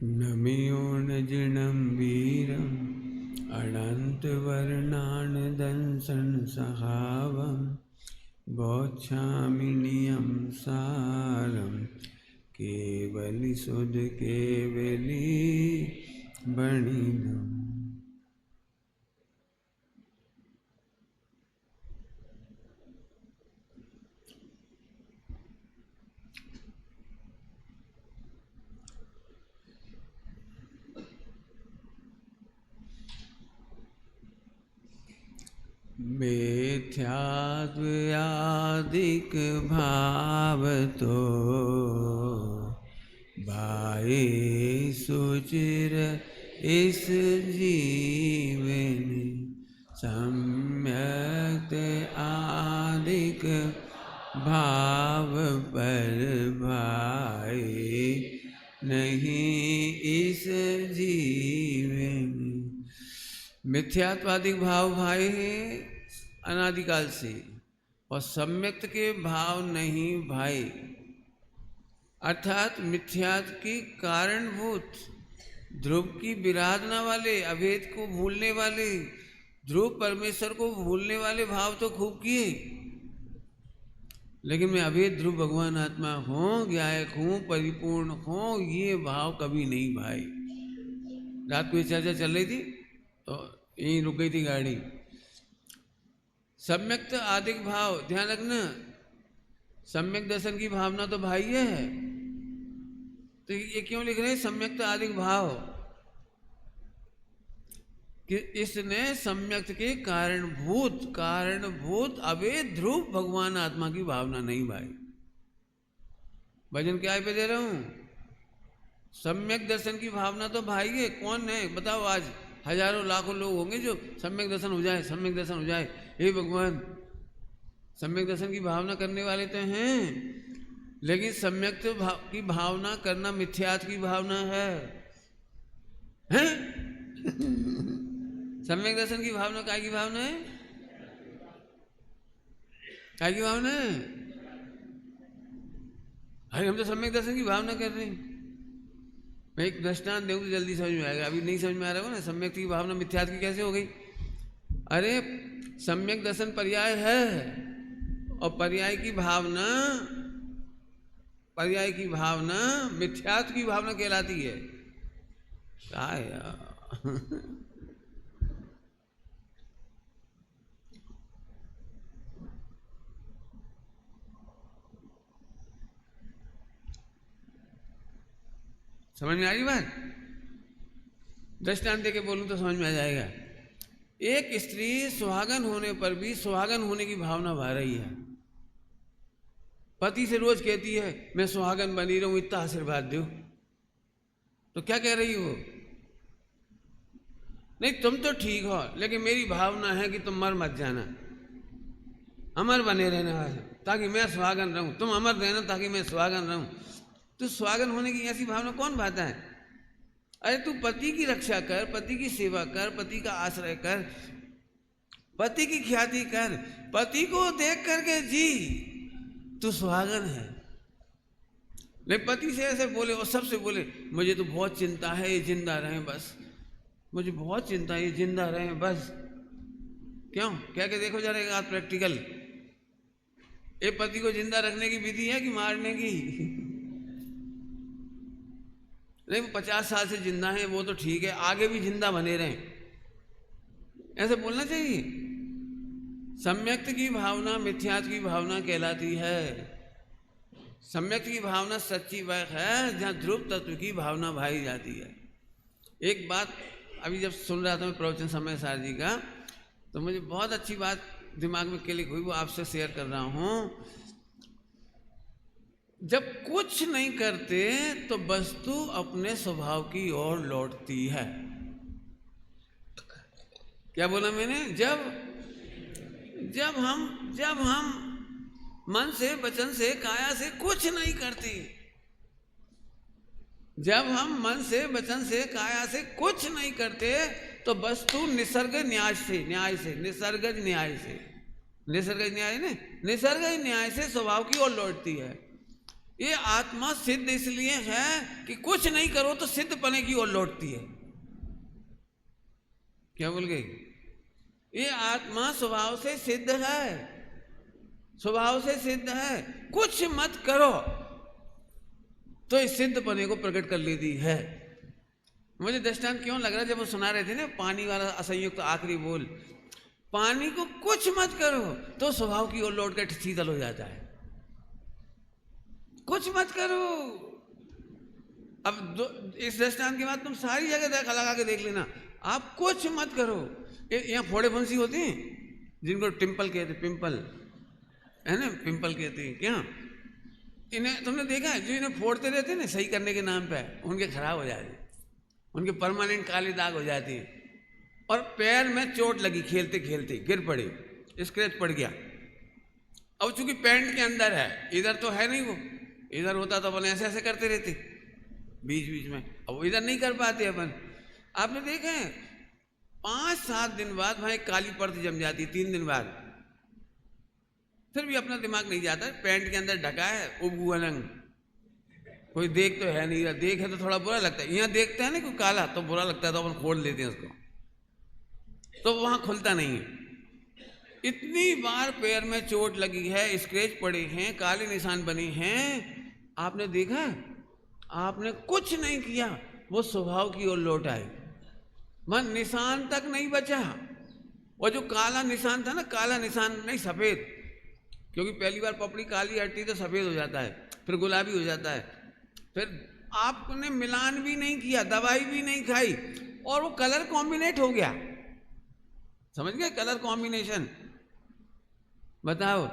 नमियो न जिणं वीरम् अनन्तवर्णानदंसन् सहावं बोच्छामि नियं सारं केवली सुध केवली बणिनम्। मिथ्यात्वादिक भाव तो भाई सुचिर इस जीवन सम्यक आदिक भाव पर भाई नहीं इस जीवन। मिथ्यात्वादिक भाव भाई है अनादिकाल से, और सम्यक्त के भाव नहीं भाई, अर्थात मिथ्यात की कारणभूत ध्रुव की विराधना वाले, अभेद को भूलने वाले, ध्रुव परमेश्वर को भूलने वाले भाव तो खूब किए, लेकिन मैं अभेद ध्रुव भगवान आत्मा हूँ, ज्ञायक हूँ, परिपूर्ण हूँ, ये भाव कभी नहीं भाई। रात को ये चर्चा चल रही थी तो यहीं रुक गई थी गाड़ी। सम्यक्त आदिक भाव, ध्यान रखना, सम्यक दर्शन की भावना तो भाई है, तो ये क्यों लिख रहे हैं सम्यक्त आदिक भाव? कि इसने सम्यक्त के कारणभूत अभेद ध्रुव भगवान आत्मा की भावना नहीं भाई। भजन क्या पे दे रहा हूं? सम्यक दर्शन की भावना तो भाई है। कौन है बताओ? आज हजारों लाखों लोग होंगे जो सम्यक दर्शन हो जाए, सम्यक दर्शन हो जाए, हे भगवान। सम्यक दर्शन की भावना करने वाले तो हैं, लेकिन सम्यक की भावना करना मिथ्यात की भावना है? सम्यक दर्शन की भावना काय की भावना है? काय की भावना है? अरे हम तो सम्यक दर्शन की भावना कर रहे हैं। मैं एक दृष्टांत दूँ तो जल्दी समझ में आएगा, अभी नहीं समझ में आ रहा हो ना। सम्यक की भावना मिथ्यात की कैसे हो गई? अरे सम्यक दर्शन पर्याय है, और पर्याय की भावना मिथ्यात की भावना कहलाती है। क्या यार समझ में आ रही बात? दृष्टांत देके बोलूं तो समझ में आ जाएगा। एक स्त्री सुहागन होने पर भी सुहागन होने की भावना भा रही है, पति से रोज कहती है मैं सुहागन बनी रहूं, इतना आशीर्वाद दो। तो क्या कह रही हो? नहीं तुम तो ठीक हो, लेकिन मेरी भावना है कि तुम मर मत जाना, अमर बने रहना ताकि मैं सुहागन रहूं, तुम अमर रहना ताकि मैं सुहागन रहूं। तो सुहागन होने की ऐसी भावना कौन भाता है? अरे तू पति की रक्षा कर, पति की सेवा कर, पति का आश्रय कर, पति की ख्याति कर, पति को देख करके जी, तू सुहागन है। लेकिन पति से ऐसे बोले और सबसे बोले मुझे तो बहुत चिंता है, ये जिंदा रहें बस, मुझे बहुत चिंता है, ये जिंदा रहें बस। क्यों? क्या क्या देखो जा रहा है प्रैक्टिकल। ये पति को जिंदा रखने की विधि है कि मारने की? नहीं, 50 साल से जिंदा है वो तो ठीक है, आगे भी जिंदा बने रहें, ऐसे बोलना चाहिए। सम्यक्त की भावना मिथ्यात की भावना कहलाती है। सम्यक्त की भावना सच्ची वह है जहाँ ध्रुव तत्व की भावना भाई जाती है। एक बात अभी जब सुन रहा था मैं प्रवचन समय सार जी का, तो मुझे बहुत अच्छी बात दिमाग में क्लिक हुई, वो आपसे शेयर कर रहा हूँ। जब कुछ नहीं करते तो वस्तु अपने स्वभाव की ओर लौटती है। क्या बोला मैंने? जब हम मन से, वचन से, काया से कुछ नहीं करते, जब हम मन से, वचन से, काया से कुछ नहीं करते, तो वस्तु निसर्ग न्याय से स्वभाव की ओर लौटती है। ये आत्मा सिद्ध इसलिए है कि कुछ नहीं करो तो सिद्ध पने की ओर लौटती है। क्या बोल गई? ये आत्मा स्वभाव से सिद्ध है, स्वभाव से सिद्ध है। कुछ मत करो तो इस सिद्ध पने को प्रकट कर लेती है। मुझे दृष्टांत क्यों लग रहा है, जब वो सुना रहे थे ना पानी वाला असंयुक्त तो आखिरी बोल, पानी को कुछ मत करो तो स्वभाव की ओर लौट कर शीतल हो जाता है। कुछ मत करो। अब इस दृष्टांत के बाद तुम सारी जगह लगा के देख लेना, आप कुछ मत करो। यहाँ फोड़े फंसी होती हैं जिनको टिम्पल कहते, पिंपल है ना, पिंपल कहते हैं क्या? इन्हें तुमने देखा है, जो इन्हें फोड़ते रहते हैं ना सही करने के नाम पे, उनके खराब हो जाते, उनके परमानेंट काले दाग हो जाते हैं। और पैर में चोट लगी, खेलते खेलते गिर पड़े, स्क्रैच पड़ गया। अब चूंकि पैंट के अंदर है, इधर तो है नहीं, वो इधर होता तो अपन ऐसे ऐसे करते रहते बीच बीच में, अब वो इधर नहीं कर पाते अपन। आपने देखा है 5-7 दिन बाद वहां एक काली परत जम जाती, 3 दिन बाद, फिर भी अपना दिमाग नहीं जाता, पैंट के अंदर ढका है उबू अलंग, कोई देख तो है नहीं, देख है तो थोड़ा बुरा लगता है। यहाँ देखते हैं ना कोई काला तो बुरा लगता है, तो अपन खोल लेते हैं उसको, तो वहां खुलता नहीं है। इतनी बार पैर में चोट लगी है, स्क्रैच पड़े हैं, काले निशान बने हैं, आपने देखा? आपने कुछ नहीं किया, वो स्वभाव की ओर लौट आए, मन निशान तक नहीं बचा। वो जो काला निशान था ना, काला निशान नहीं सफेद, क्योंकि पहली बार पपड़ी काली हटती तो सफेद हो जाता है, फिर गुलाबी हो जाता है, फिर आपने मिलान भी नहीं किया, दवाई भी नहीं खाई, और वो कलर कॉम्बिनेट हो गया। समझ गए? Colour combination. बताओ,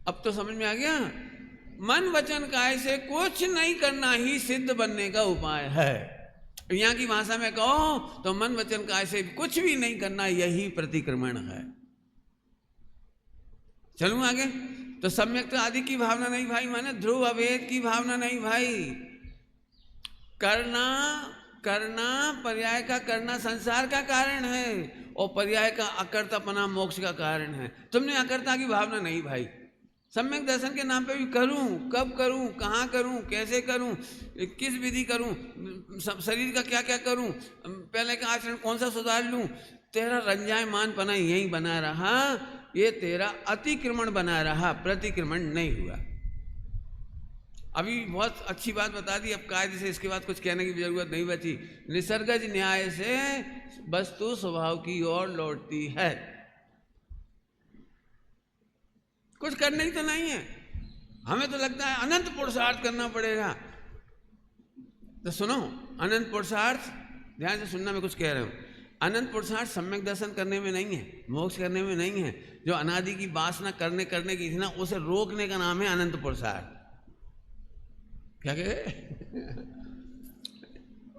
अब तो समझ में आ गया। मन वचन काय से कुछ नहीं करना ही सिद्ध बनने का उपाय है। यहाँ की भाषा में कहो तो मन वचन काय से कुछ भी नहीं करना, यही प्रतिक्रमण है। चलूं आगे? तो सम्यक्त आदि की भावना नहीं भाई, माने ध्रुव अभेद की भावना नहीं भाई। करना करना पर्याय का करना संसार का कारण है, और पर्याय का अकर्तापना मोक्ष का कारण है। तुमने अकर्ता की भावना नहीं भाई। सम्यक दर्शन के नाम पे भी करूं, कब करूं, कहाँ करूं, कैसे करूं, किस विधि करूं, शरीर का क्या क्या करूं, पहले का आचरण कौन सा सुधार लूं, तेरा रंजायमान पना यही बना रहा, ये तेरा अतिक्रमण बना रहा, प्रतिक्रमण नहीं हुआ। अभी बहुत अच्छी बात बता दी, अब कायदे से इसके बाद कुछ कहने की जरूरत नहीं बची। निसर्गज न्याय से वस्तु स्वभाव की ओर लौटती है, कुछ करने ही तो नहीं है। हमें तो लगता है अनंत पुरुषार्थ करना पड़ेगा। तो सुनो, अनंत पुरुषार्थ ध्यान से सुनना, मैं कुछ कह रहा हूं। अनंत पुरुषार्थ सम्यक दर्शन करने में नहीं है, मोक्ष करने में नहीं है। जो अनादि की वासना करने की थी ना, उसे रोकने का नाम है अनंत पुरुषार्थ। क्या कहे?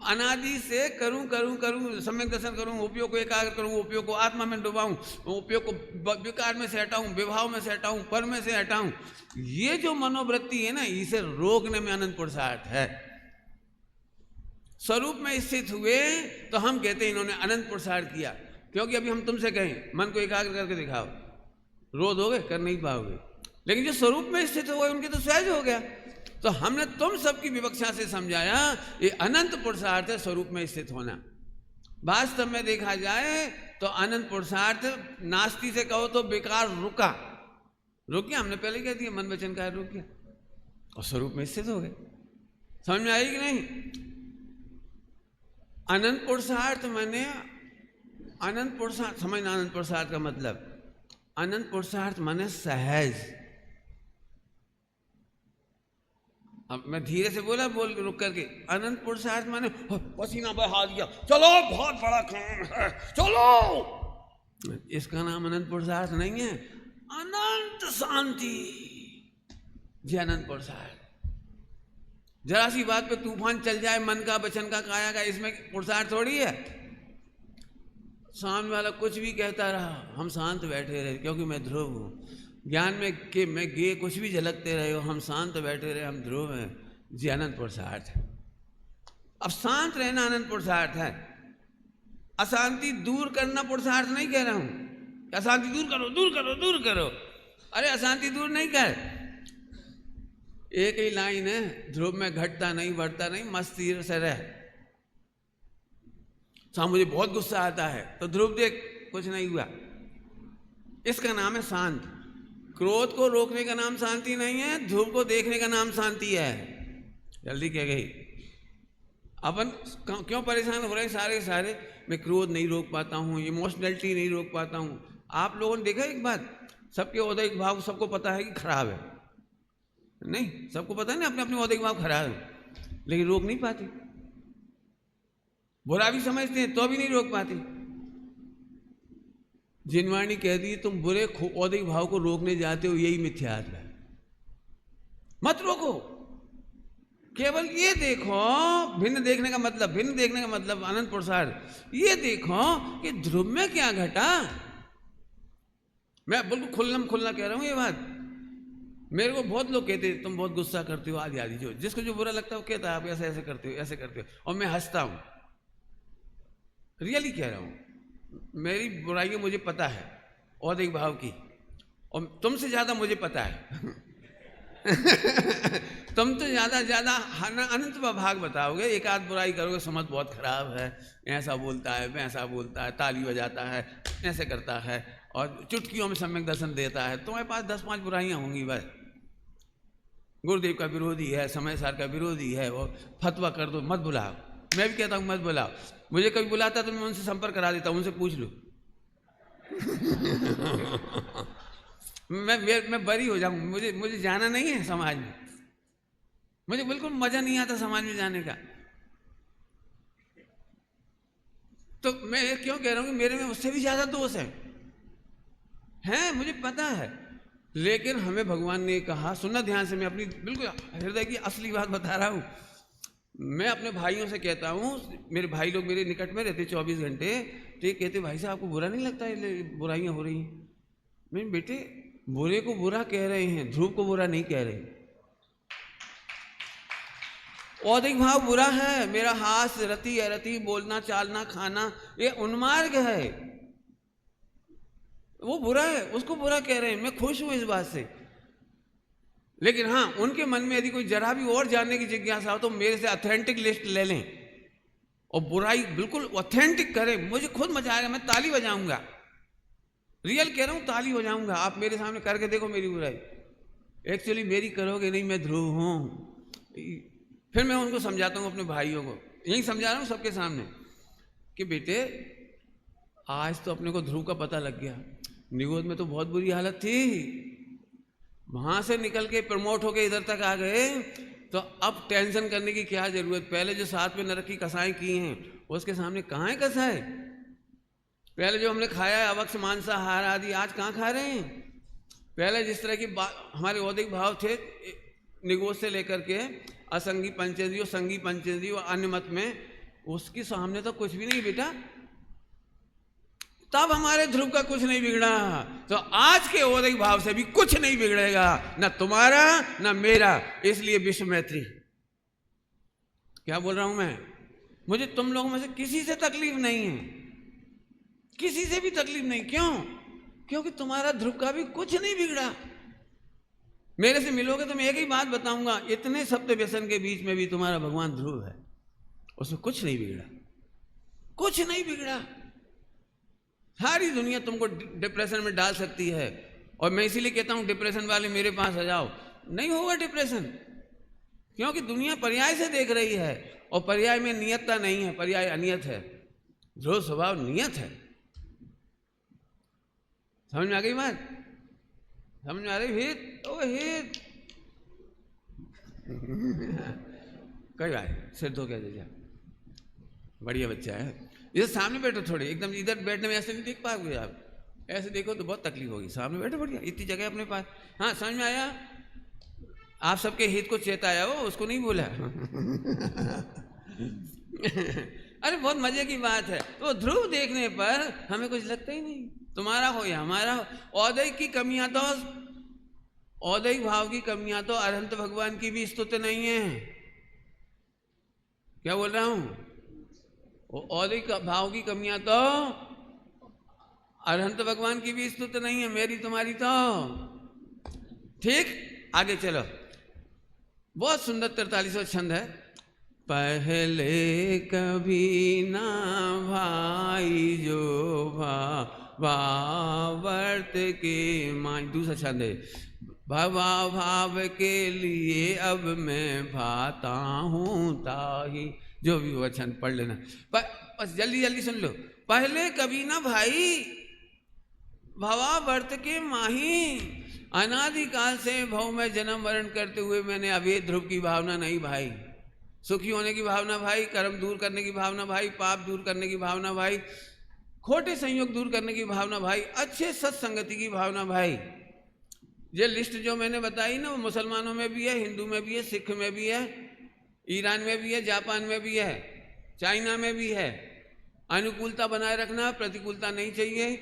अनादि से करूं करूं करूं, सम्यक दर्शन करूं, उपयोग को एकाग्र करूं, उपयोग को आत्मा में डुबाऊं, उपयोग को विकार में से हटाऊं, विभाव में से हटाऊं, पर में से हटाऊं, ये जो मनोवृत्ति है ना, इसे रोकने में अनंत पुरुषार्थ है। स्वरूप में स्थित हुए तो हम कहते हैं इन्होंने अनंत पुरुषार्थ किया। क्योंकि अभी हम तुमसे कहें मन को एकाग्र करके दिखाओ, रोज हो गए, कर नहीं पाओगे। लेकिन जो स्वरूप में स्थित हो गए उनके तो सहज हो गया। तो हमने तुम सबकी विवक्षा से समझाया ये अनंत पुरुषार्थ है, स्वरूप में स्थित होना। वास्तव में देखा जाए तो अनंत पुरुषार्थ नास्ति से कहो तो बेकार रुका, रुक गया, हमने पहले कह दिया, मन वचन का रुक गया और स्वरूप में स्थित हो गए। समझ में आई कि नहीं? अनंत पुरुषार्थ माने अनंत पुरुषार्थ, समझना अनंत पुरुषार्थ का मतलब। अनंत पुरुषार्थ माने सहज। अब मैं धीरे से बोला, बोल रुक करके। अनंत पुरुषार्थ माने पसीना बहा दिया, चलो बहुत बड़ा काम है, चलो, इसका नाम अनंत पुरुषार्थ नहीं है। अनंत शांति, जी अनंत पुरुषार्थ। जरा सी बात पे तूफान चल जाए, मन का, वचन का, काया का, इसमें पुरुषार्थ थोड़ी है। सामने वाला कुछ भी कहता रहा, हम शांत बैठे रहे, क्योंकि मैं ध्रुव हूं। ज्ञान में कि मैं गे कुछ भी झलकते रहे हो, हम शांत बैठे रहे, हम ध्रुव हैं, जी अनंत पुरुषार्थ है। अब शांत रहना अनंत पुरुषार्थ है। अशांति दूर करना पुरुषार्थ नहीं कह रहा हूं। अशांति दूर करो, दूर करो, दूर करो। अरे अशांति दूर नहीं कर, एक ही लाइन है, ध्रुव में घटता नहीं बढ़ता नहीं, मस्ती से रह। मुझे बहुत गुस्सा आता है तो ध्रुव देख कुछ नहीं हुआ, इसका नाम है शांत। क्रोध को रोकने का नाम शांति नहीं है, ध्रुव को देखने का नाम शांति है। जल्दी कह गई। अपन क्यों परेशान हो रहे हैं सारे सारे, मैं क्रोध नहीं रोक पाता हूँ, इमोशनलिटी नहीं रोक पाता हूँ। आप लोगों ने देखा एक बात, सबके औद्योगिक भाव सबको पता है कि खराब है, नहीं सबको पता है ना अपने अपने औद्योगिक भाव खराब है, लेकिन रोक नहीं पाते। बुरा भी समझते हैं तो भी नहीं रोक पाते। जिनवाणी कहती है तुम बुरे औद्योगिक भाव को रोकने जाते हो, यही मिथ्यात्व है। मत रोको, केवल ये देखो, भिन्न देखने का मतलब, भिन्न देखने का मतलब अनंत प्रसाद, ये देखो कि ध्रुव में क्या घटा। मैं बिल्कुल खुल्लम खुल्ला कह रहा हूं ये बात। मेरे को बहुत लोग कहते तुम बहुत गुस्सा करते हो, आदि आदि, जो जिसको जो बुरा लगता है वो कहता है आप ऐसे ऐसे करते हो, ऐसे करते हो, और मैं हंसता हूं। रियली कह रहा हूं, मेरी बुराइयां मुझे पता है औद्योगिक भाव की, और तुमसे ज्यादा मुझे पता है। तुम तो ज्यादा अनंत भाग बताओगे, एक आध बुराई करोगे, समझ बहुत खराब है, ऐसा बोलता है, वैसा बोलता है, ताली बजाता है, ऐसे करता है, और चुटकियों में सम्यक दर्शन देता है। तुम्हारे पास 10-5 बुराइयां होंगी बस। गुरुदेव का विरोधी है, समय सार का विरोधी है, वो फतवा कर दो, मत बुलाओ। मैं भी कहता हूँ मत बुलाओ, मुझे कभी बुलाता तो मैं उनसे संपर्क करा देता हूँ, उनसे पूछ लो। मैं बरी हो जाऊं, मुझे जाना नहीं है समाज में, मुझे बिल्कुल मजा नहीं आता समाज में जाने का। तो मैं ये क्यों कह रहा हूं कि मेरे में उससे भी ज्यादा दोष है, मुझे पता है। लेकिन हमें भगवान ने कहा, सुनना ध्यान से, मैं अपनी बिल्कुल हृदय की असली बात बता रहा हूं। मैं अपने भाइयों से कहता हूं, मेरे भाई लोग मेरे निकट में रहते 24 घंटे, तो ये कहते भाई साहब आपको बुरा नहीं लगता है बुराइयां हो रही हैं? मैं बेटे बुरे को बुरा कह रहे हैं, ध्रुव को बुरा नहीं कह रहे। औद्योगिक भाव बुरा है, मेरा हास रति अरति, बोलना चालना खाना, ये उन्मार्ग है, वो बुरा है, उसको बुरा कह रहे हैं। मैं खुश हूं इस बात से। लेकिन हाँ, उनके मन में यदि कोई जरा भी और जानने की जिज्ञासा हो तो मेरे से ऑथेंटिक लिस्ट ले लें और बुराई बिल्कुल ऑथेंटिक करें। मुझे खुद मजा आएगा, मैं ताली बजाऊंगा, रियल कह रहा हूं, ताली बजाऊंगा। आप मेरे सामने करके देखो मेरी बुराई, एक्चुअली मेरी करोगे नहीं, मैं ध्रुव हूं। फिर मैं उनको समझाता हूं, अपने भाइयों को यही समझा रहा हूं सबके सामने कि बेटे आज तो अपने को ध्रुव का पता लग गया, निगोद में तो बहुत बुरी हालत थी, वहां से निकल के प्रमोट होके इधर तक आ गए, तो अब टेंशन करने की क्या जरूरत। पहले जो साथ में नरक की कसाएं की हैं उसके सामने कहाँ है कसाएं? पहले जो हमने खाया है अवक्ष मांसाहार आदि, आज कहाँ खा रहे हैं? पहले जिस तरह की हमारे औद्योगिक भाव थे निगोद से लेकर के असंगी पंचेंद्रियों, संगी पंचेंद्रियों, अन्य मत में, उसके सामने तो कुछ भी नहीं बेटा। तब हमारे ध्रुव का कुछ नहीं बिगड़ा, तो आज के औद्योगिक भाव से भी कुछ नहीं बिगड़ेगा, ना तुम्हारा ना मेरा। इसलिए विश्व मैत्री। क्या बोल रहा हूं मैं? मुझे तुम लोगों में से किसी से तकलीफ नहीं है, किसी से भी तकलीफ नहीं। क्यों? क्योंकि तुम्हारा ध्रुव का भी कुछ नहीं बिगड़ा। मेरे से मिलोगे तो मैं एक ही बात बताऊंगा, इतने सप्त व्यसन के बीच में भी तुम्हारा भगवान ध्रुव है, उसमें कुछ नहीं बिगड़ा, कुछ नहीं बिगड़ा। सारी दुनिया तुमको डिप्रेशन में डाल सकती है, और मैं इसीलिए कहता हूं डिप्रेशन वाले मेरे पास आ जाओ, नहीं होगा डिप्रेशन। क्योंकि दुनिया पर्याय से देख रही है, और पर्याय में नियतता नहीं है, पर्याय अनियत है, ध्रुव स्वभाव नियत है। समझ में आ गई बात? समझ में आ रही? हित ओ हित कई बात सिर धो के जा, बढ़िया बच्चा है। इधर सामने बैठो, थोड़े एकदम इधर बैठने में ऐसे नहीं देख पाओगे आप, ऐसे देखो तो बहुत तकलीफ होगी। सामने बैठो, बढ़िया, इतनी जगह अपने पास। हाँ समझ में आया? आप सबके हित को चेताया हो, उसको नहीं बोला। अरे बहुत मजे की बात है। तो ध्रुव देखने पर हमें कुछ लगता ही नहीं, तुम्हारा हो या हमारा हो। औद्योगिक की कमियां तो, औद्योगिक भाव की कमियां तो अरहंत भगवान की भी स्तुति नहीं है। क्या बोल रहा हूं? औद्योगिक भाव की कमियां तो अरहंत भगवान की भी स्तुति नहीं है, मेरी तुम्हारी तो। ठीक, आगे चलो। बहुत सुंदर 43वां छंद है। पहले कभी ना भाई जो भावावर्त के माई। दूसरा छंद है भवा भाव के लिए अब मैं भाता हूँ ताही। जो भी हुआ छंद पढ़ लेना, बस जल्दी जल्दी सुन लो। पहले कभी ना भाई भवावर्त के माही, अनादिकाल से भव में जन्म वरण करते हुए मैंने अभेद ध्रुव की भावना नहीं भाई, सुखी होने की भावना भाई, कर्म दूर करने की भावना भाई, पाप दूर करने की भावना भाई, खोटे संयोग दूर करने की भावना भाई, अच्छे सत्संगति की भावना भाई। ये लिस्ट जो मैंने बताई ना, वो मुसलमानों में भी है, हिंदू में भी है, सिख में भी है, ईरान में भी है, जापान में भी है, चाइना में भी है। अनुकूलता बनाए रखना, प्रतिकूलता नहीं चाहिए।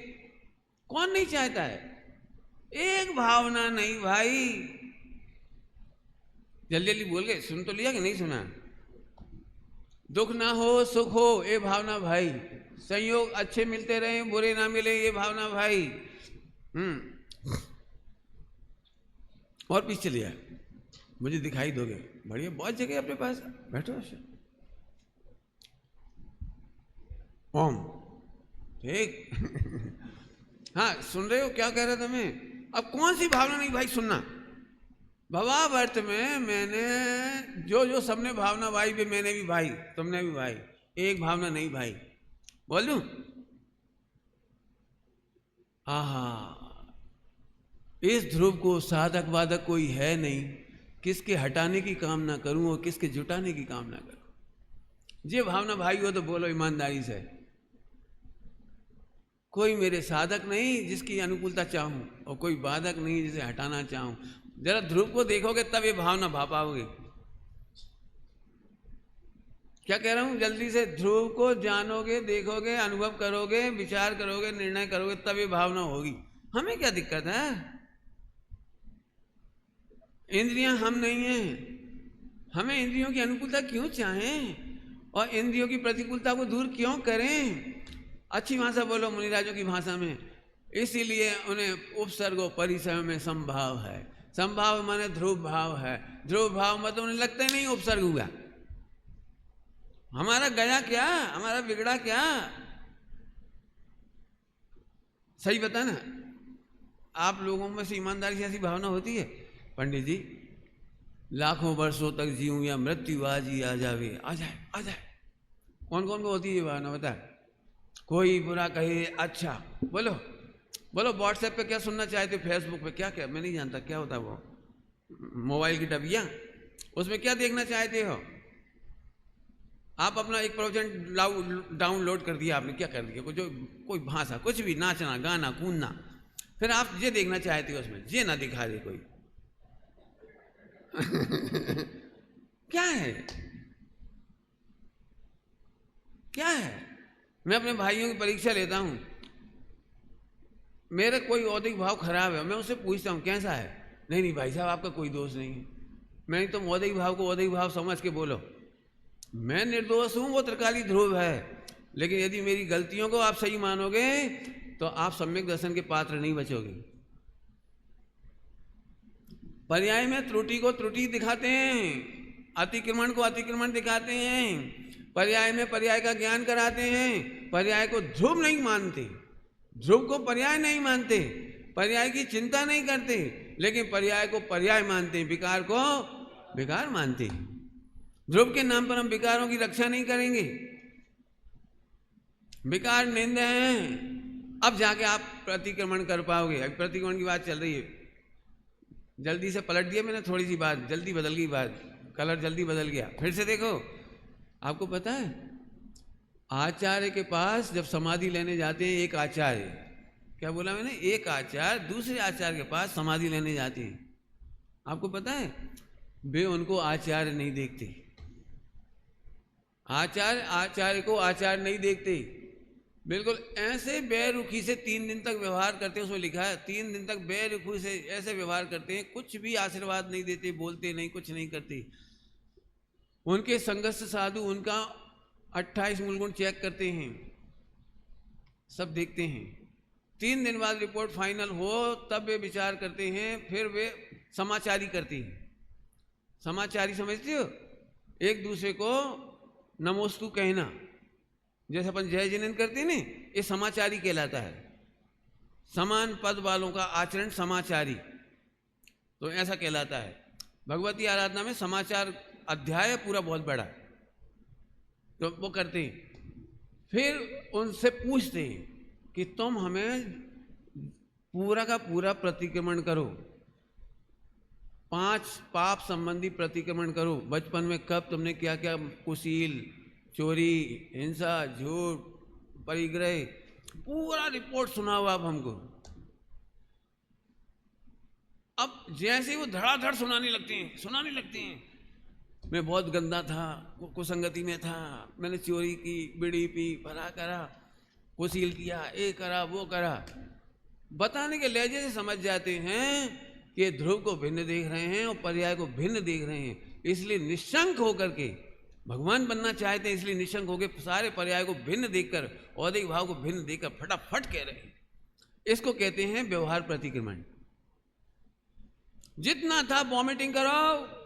कौन नहीं चाहता है? एक भावना नहीं भाई। जल्दी जल्दी बोल गए, सुन तो लिया कि नहीं सुना? दुख ना हो सुख हो, ये भावना भाई। संयोग अच्छे मिलते रहे, बुरे ना मिले, ये भावना भाई। और पीछे चलिए, मुझे दिखाई दोगे? बढ़िया, बहुत जगह अपने पास, बैठो। ओम ठीक। हाँ, सुन रहे हो क्या कह रहा था मैं? अब कौन सी भावना नहीं भाई, सुनना। भवावर्त में मैंने जो सबने भावना भाई भी, मैंने भी भाई, तुमने भी भाई, एक भावना नहीं भाई। बोल दूं? आहा, इस ध्रुव को साधक वादक कोई है नहीं, किसके हटाने की कामना करूं और किसके जुटाने की कामना करूं। ये भावना भाई हो तो बोलो ईमानदारी से। कोई मेरे साधक नहीं जिसकी अनुकूलता चाहूं, और कोई बाधक नहीं जिसे हटाना चाहूं। जरा ध्रुव को देखोगे तब ये भावना भा पाओगे। क्या कह रहा हूं? जल्दी से ध्रुव को जानोगे, देखोगे, अनुभव करोगे, विचार करोगे, निर्णय करोगे, तब ये भावना होगी। हमें क्या दिक्कत है? इंद्रियां हम नहीं हैं, हमें इंद्रियों की अनुकूलता क्यों चाहें और इंद्रियों की प्रतिकूलता को दूर क्यों करें? अच्छी भाषा बोलो मुनिराजों की भाषा में। इसीलिए उन्हें उपसर्ग और परिसर में संभाव है। संभाव माने ध्रुव भाव है। ध्रुव भाव मतलब उन्हें लगता ही नहीं उपसर्ग हुआ। हमारा गया क्या, हमारा बिगड़ा क्या? सही बता ना। आप लोगों में से ईमानदारी से ऐसी भावना होती है? पंडित जी, लाखों वर्षों तक जीऊं या मृत्यु आज ही आ जावे, आ जाए आ जाए। कौन कौन को होती है भावना बता? कोई बुरा कहे अच्छा। बोलो बोलो, व्हाट्सएप पे क्या सुनना चाहते हो? फेसबुक पे क्या क्या, मैं नहीं जानता क्या होता है वो, मोबाइल की डबिया, उसमें क्या देखना चाहते हो आप? अपना 1% डाउनलोड कर दिया आपने, क्या कर दिया? कोई भाषा, कुछ भी, नाचना गाना कूदना, फिर आप ये देखना चाहते हो उसमें, ये ना दिखा दे कोई। क्या है, क्या है? मैं अपने भाइयों की परीक्षा लेता हूं, मेरे कोई औदिक भाव खराब है, मैं उससे पूछता हूं कैसा है? नहीं भाई साहब, आपका कोई दोष नहीं है। मैं तो औदिक भाव को औदिक भाव समझ के बोलो, मैं निर्दोष हूं, वो त्रिकाली ध्रुव है। लेकिन यदि मेरी गलतियों को आप सही मानोगे तो आप सम्यक दर्शन के पात्र नहीं बचोगे। पर्याय में त्रुटि को त्रुटि दिखाते हैं, अतिक्रमण को अतिक्रमण दिखाते हैं, पर्याय में पर्याय का ज्ञान कराते हैं, पर्याय को ध्रुव नहीं मानते, ध्रुव को पर्याय नहीं मानते, पर्याय की चिंता नहीं करते, लेकिन पर्याय को पर्याय मानते, विकार को विकार मानते। ध्रुव के नाम पर हम विकारों की रक्षा नहीं करेंगे। विकार निंदा है, अब जाके आप प्रतिक्रमण कर पाओगे। अभी प्रतिक्रमण की बात चल रही है, जल्दी से पलट दिया मैंने, थोड़ी सी बात जल्दी बदल गई, बात कलर जल्दी बदल गया। फिर से देखो, आपको पता है आचार्य के पास जब समाधि लेने जाते हैं, एक आचार्य, क्या बोला मैंने, एक आचार्य दूसरे आचार्य के पास समाधि लेने जाते हैं, आपको पता है वे उनको आचार्य नहीं देखते। आचार्य को आचार्य नहीं देखते, बिल्कुल ऐसे बेरुखी से 3 दिन तक व्यवहार करते हैं। उसमें लिखा है 3 दिन तक बेरुखी से ऐसे व्यवहार करते हैं, कुछ भी आशीर्वाद नहीं देते, बोलते नहीं, कुछ नहीं करते। उनके संगस्थ साधु उनका 28 मूलगुण चेक करते हैं, सब देखते हैं। 3 दिन बाद रिपोर्ट फाइनल हो तब वे विचार करते हैं, फिर वे समाचारी करते हैं। समाचारी समझते हो? एक दूसरे को नमोस्तु कहना, जैसे अपन जय जिनेन्द्र करते हैं ना, ये समाचारी कहलाता है। समान पद वालों का आचरण समाचारी, तो ऐसा कहलाता है। भगवती आराधना में समाचार अध्याय पूरा बहुत बड़ा, तो वो करते हैं। फिर उनसे पूछते हैं कि तुम हमें पूरा का पूरा प्रतिक्रमण करो, 5 पाप संबंधी प्रतिक्रमण करो। बचपन में कब तुमने क्या क्या कुशील, चोरी, हिंसा, झूठ, परिग्रह, पूरा रिपोर्ट सुनाओ आप हमको। अब जैसे वो धड़ाधड़ सुनाने लगते हैं, मैं बहुत गंदा था, कुसंगति में था, मैंने चोरी की, बीड़ी पी, भला करा, कुशील किया, ये करा, वो करा। बताने के लहजे से समझ जाते हैं कि ध्रुव को भिन्न देख रहे हैं और पर्याय को भिन्न देख रहे हैं। इसलिए निशंक होकर के भगवान बनना चाहते हैं, इसलिए निशंक होकर सारे पर्याय को भिन्न देखकर, औदिक भाव को भिन्न देखकर फटाफट कह रहे हैं। इसको कहते हैं व्यवहार प्रतिक्रमण। जितना था वॉमिटिंग करो,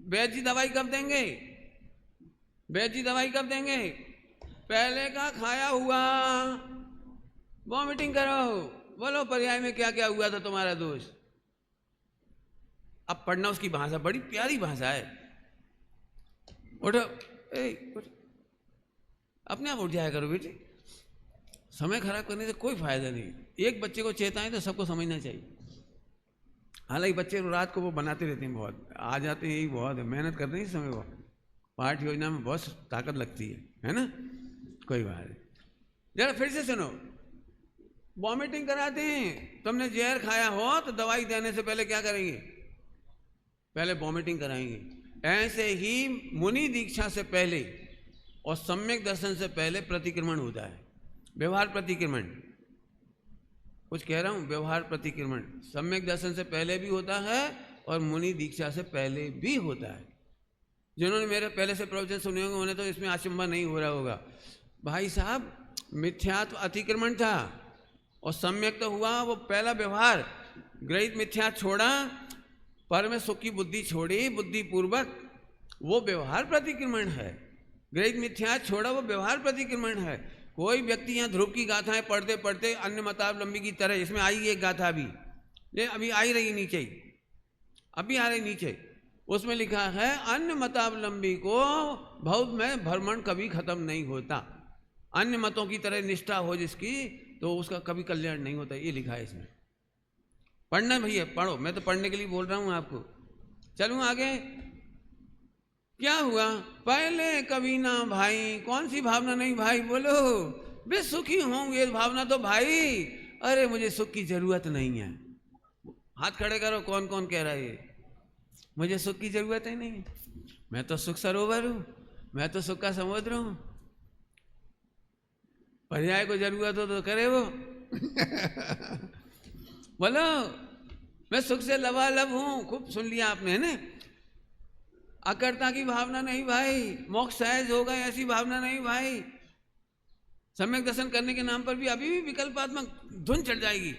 वैद्य जी दवाई कब देंगे? वैद्य जी दवाई कब देंगे? पहले का खाया हुआ। वॉमिटिंग करो, बोलो पर्याय में क्या क्या हुआ था तुम्हारा दोष। अब पढ़ना उसकी भाषा बड़ी प्यारी भाषा है। उठो, उठ। अपने आप उठ जाया करो बेटी, समय खराब करने से कोई फायदा नहीं। एक बच्चे को चेताएं तो सबको समझना चाहिए। हालांकि बच्चे रात को वो बनाते रहते हैं, बहुत आ जाते हैं, यही बहुत है, मेहनत करते हैं इस समय। वो पाठ योजना में बहुत ताकत लगती है ना। कोई बात नहीं, जरा फिर से सुनो। वॉमिटिंग कराते हैं, तुमने जहर खाया हो तो दवाई देने से पहले क्या करेंगे? पहले वॉमिटिंग कराएंगे। ऐसे ही मुनि दीक्षा से पहले और सम्यक दर्शन से पहले प्रतिक्रमण होता है, व्यवहार प्रतिक्रमण। कुछ कह रहा हूं, व्यवहार प्रतिक्रमण सम्यक दर्शन से पहले भी होता है और मुनि दीक्षा से पहले भी होता है। जिन्होंने मेरे पहले से प्रवचन सुने होंगे उन्हें तो इसमें आशंका नहीं हो रहा होगा। भाई साहब, मिथ्यात्व अतिक्रमण था और सम्यक तो हुआ वो पहला व्यवहार। ग्रहित मिथ्या छोड़ा, पर में सुख की बुद्धि छोड़ी बुद्धि पूर्वक, वो व्यवहार प्रतिक्रमण है। ग्रहित मिथ्या छोड़ा, वो व्यवहार प्रतिक्रमण है। कोई व्यक्ति यहाँ ध्रुव की गाथाएं पढ़ते पढ़ते अन्य मतावलंबी की तरह, इसमें आई एक गाथा अभी, ये अभी आई रही नीचे, अभी आ रही नीचे, उसमें लिखा है अन्य मतावलंबी को भौत में भ्रमण कभी खत्म नहीं होता। अन्य मतों की तरह निष्ठा हो जिसकी, तो उसका कभी कल्याण नहीं होता, ये लिखा है इसमें। पढ़ना भैया, पढ़ो, मैं तो पढ़ने के लिए बोल रहा हूं आपको। चलूं आगे। क्या हुआ? पहले कभी ना भाई, कौन सी भावना नहीं भाई? बोलो, बे सुखी हूं, ये भावना तो भाई। अरे मुझे सुख की जरूरत नहीं है। हाथ खड़े करो, कौन कौन कह रहा है ये मुझे सुख की जरूरत ही नहीं है? मैं तो सुख सरोवर हूं, मैं तो सुख का समुद्र हूं। पर्याय को जरूरत हो तो करे वो। बोलो, मैं सुख से लबालब हूं। खूब सुन लिया आपने, है ना? अकर्ता की भावना नहीं भाई, मोक्ष सहज होगा ऐसी भावना नहीं भाई। सम्यक दर्शन करने के नाम पर भी अभी भी विकल्पात्मक धुन चढ़ जाएगी।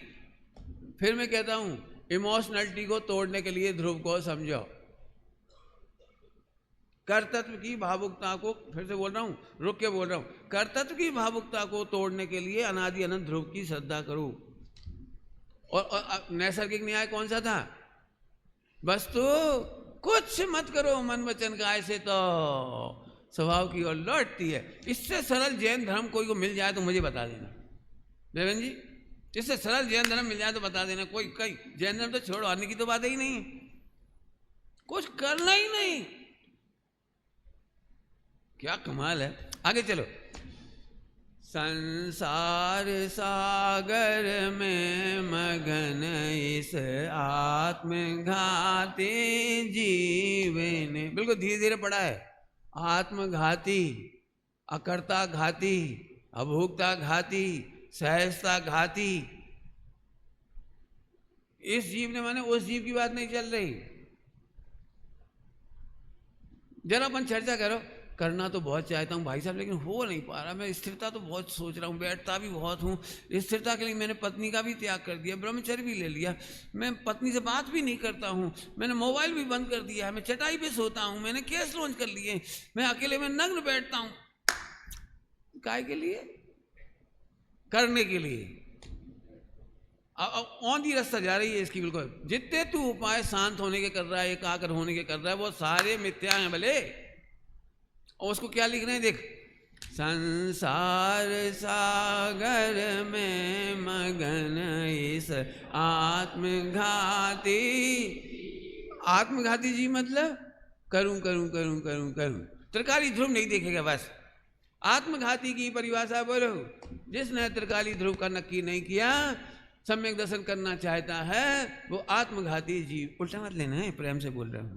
फिर मैं कहता हूं, इमोशनलिटी को तोड़ने के लिए ध्रुव को समझो। कर्तृत्व की भावुकता को, फिर से बोल रहा हूं, रुक के बोल रहा हूं, कर्तृत्व की भावुकता को तोड़ने के लिए अनादि अनंत ध्रुव की श्रद्धा करो। और नैसर्गिक न्याय कौन सा था? वस्तु कुछ मत करो मन वचन काय से तो स्वभाव की ओर लौटती है। इससे सरल जैन धर्म कोई को मिल जाए तो मुझे बता देना देवेन जी। इससे सरल जैन धर्म मिल जाए तो बता देना। कोई कई जैन धर्म तो छोड़ो, आने की तो बात ही नहीं, कुछ करना ही नहीं। क्या कमाल है। आगे चलो। संसार सागर में मगन इस आत्मघाती जीवन, बिल्कुल धीरे धीरे पढ़ा है। आत्मघाती, अकर्ता घाती, अभोक्ता घाती, सहजता घाती। इस जीव ने, माने उस जीव की बात नहीं चल रही। जरा अपन चर्चा करो, करना तो बहुत चाहता हूँ भाई साहब, लेकिन हो नहीं पा रहा। मैं स्थिरता तो बहुत सोच रहा हूँ, बैठता भी बहुत हूँ। स्थिरता के लिए मैंने पत्नी का भी त्याग कर दिया, ब्रह्मचर्य भी ले लिया। मैं पत्नी से बात भी नहीं करता हूँ, मैंने मोबाइल भी बंद कर दिया है, मैं चटाई पे सोता हूँ, मैंने केस लॉन्च कर लिए, मैं अकेले में नग्न बैठता हूँ। काय के लिए? करने के लिए। औंधी रास्ता जा रही है इसकी बिल्कुल। जितने तू उपाय शांत होने के कर रहा है, एकाग्र होने के कर रहा है, वो सारे मिथ्या हैं भले। और उसको क्या लिख रहे हैं देख, संसार सागर में मगन इस आत्मघाती। आत्मघाती जी मतलब करूं करूं करूं करूं करूं, त्रिकाली ध्रुव नहीं देखेगा बस। आत्मघाती की परिभाषा बोलो, जिसने त्रिकाली ध्रुव का नक्की नहीं किया, सम्यक दर्शन करना चाहता है, वो आत्मघाती जीव। उल्टा मत लेना है, प्रेम से बोल रहा हूं।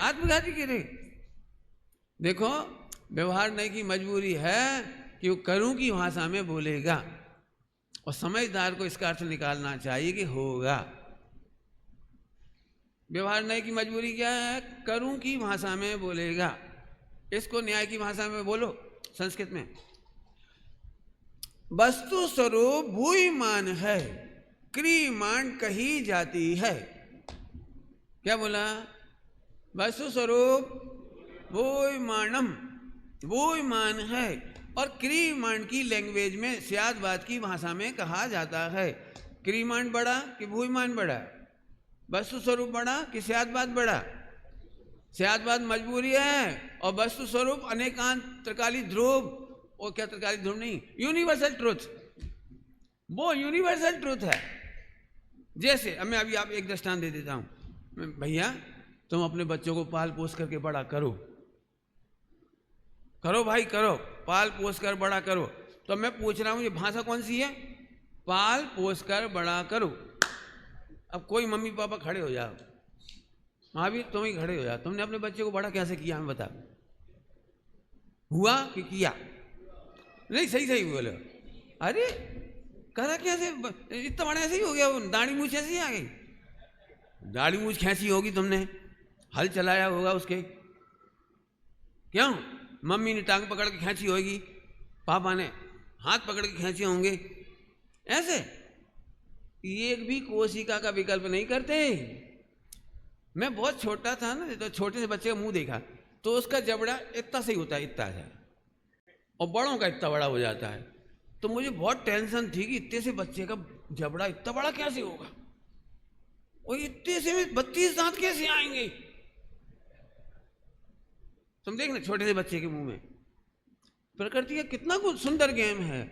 आत्मघाती के रे देखो, व्यवहार नहीं की मजबूरी है कि वो करूं की भाषा में बोलेगा, और समझदार को इसका अर्थ निकालना चाहिए कि होगा। व्यवहार नहीं की मजबूरी क्या है? करूं की भाषा में बोलेगा। इसको न्याय की भाषा में बोलो, संस्कृत में। वस्तु स्वरूप भूयमान है, क्रियमाण कही जाती है। क्या बोला? वस्तु स्वरूप भूयमानम, भूयमान है, और क्रियमाण की लैंग्वेज में स्यादवाद की भाषा में कहा जाता है। क्रियमाण बड़ा कि भूयमान बड़ा? वस्तु स्वरूप बड़ा कि स्यादवाद बड़ा? स्यादवाद मजबूरी है, और वस्तु स्वरूप अनेकांत त्रिकाली ध्रुव। और क्या त्रिकाली ध्रुव नहीं, यूनिवर्सल ट्रुथ, वो यूनिवर्सल ट्रुथ है। जैसे अब मैं अभी आप एक दृष्टांत दे देता हूं। भैया तुम अपने बच्चों को पाल पोस करके बड़ा करो, करो भाई करो, पाल पोस कर बड़ा करो। तो मैं पूछ रहा हूं ये भाषा कौन सी है? पाल पोस कर बड़ा करो। अब कोई मम्मी पापा खड़े हो जाओ, महावीर तुम ही खड़े हो जाओ, तुमने अपने बच्चे को बड़ा कैसे किया हमें बता। हुआ कि किया? नहीं सही सही बोलो। अरे करा कैसे? इतना बड़ा ऐसे ही हो गया, दाढ़ी मूछ ऐसी आ गई। दाढ़ी मूछ खींची होगी तुमने, हल चलाया होगा उसके, क्यों? मम्मी ने टांग पकड़ के खींची होगी, पापा ने हाथ पकड़ के खींचे होंगे। ऐसे एक भी कोशिका का विकल्प नहीं करते। मैं बहुत छोटा था ना, तो छोटे से बच्चे का मुंह देखा तो उसका जबड़ा इतना सही होता है, इतना है, और बड़ों का इतना बड़ा हो जाता है। तो मुझे बहुत टेंशन थी कि इतने से बच्चे का जबड़ा इतना बड़ा कैसे होगा, और इतने से में 32 दांत कैसे आएंगे। तुम देखना छोटे से बच्चे के मुंह में। प्रकृति का कितना कुछ सुंदर गेम है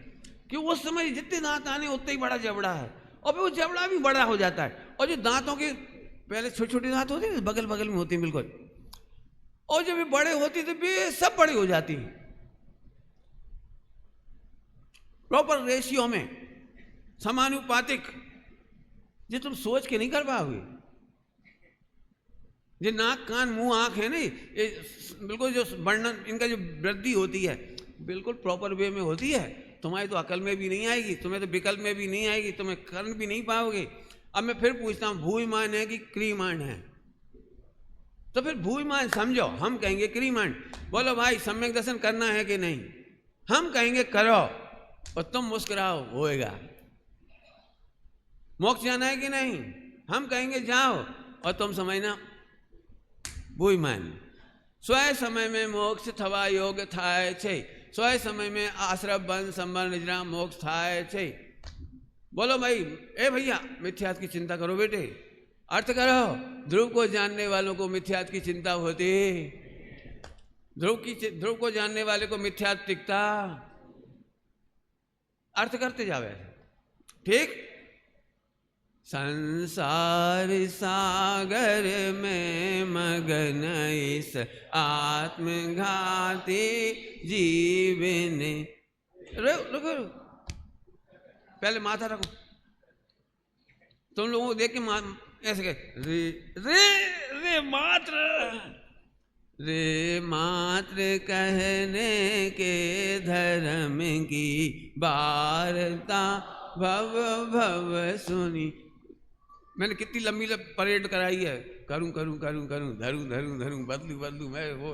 कि उस समय जितने दांत आने उतना ही बड़ा जबड़ा है, और फिर वो जबड़ा भी बड़ा हो जाता है। और जो दांतों के पहले छोटे छोटे दांत होते हैं, बगल बगल में होते हैं बिल्कुल, और जब ये बड़े होते तो वे सब बड़े हो जाती हैं, प्रॉपर रेशियो में, समानुपातिक। ये तुम सोच के नहीं कर पाओगे। ये नाक कान मुंह आंख है ना, ये बिल्कुल जो वर्णन इनका जो वृद्धि होती है बिल्कुल प्रॉपर वे में होती है। तुम्हारी तो अकल में भी नहीं आएगी, तुम्हें तो विकल्प में भी नहीं आएगी, तुम्हें कर भी नहीं पाओगे। अब मैं फिर पूछता हूं, भूयमान है कि क्रियमाण है? तो फिर भूयमान समझो, हम कहेंगे क्रियमाण। बोलो भाई सम्यक दर्शन करना है कि नहीं? हम कहेंगे करो, और तुम मुस्कुराओ, होएगा। मोक्ष जाना है कि नहीं? हम कहेंगे जाओ, और तुम समझना भूयमान। स्वयं समय में मोक्ष थवा योग थाय छे, स्वयं समय में आश्रम बन संबर निजरा मोक्ष थाय छे। बोलो भाई, ए भैया मिथ्यात्व की चिंता करो बेटे, अर्थ करो। ध्रुव को जानने वालों को मिथ्यात्व की चिंता होती, ध्रुव को जानने वाले को मिथ्यात्व टिकता। अर्थ करते जाओ ऐसे, ठीक। संसार सागर में मगन इस आत्मघाती जीवन। रुको, पहले माथा रखो। तुम लोगों को देख के ऐसे कहे रे रे रे मात्र, रे मात्र कहने के धर्म की वार्ता भव भव सुनी। मैंने कितनी लंबी परेड कराई है, करूं करूं करूं करूं, धरूं धरूं धरूं, बदलू बदलू, मैं वो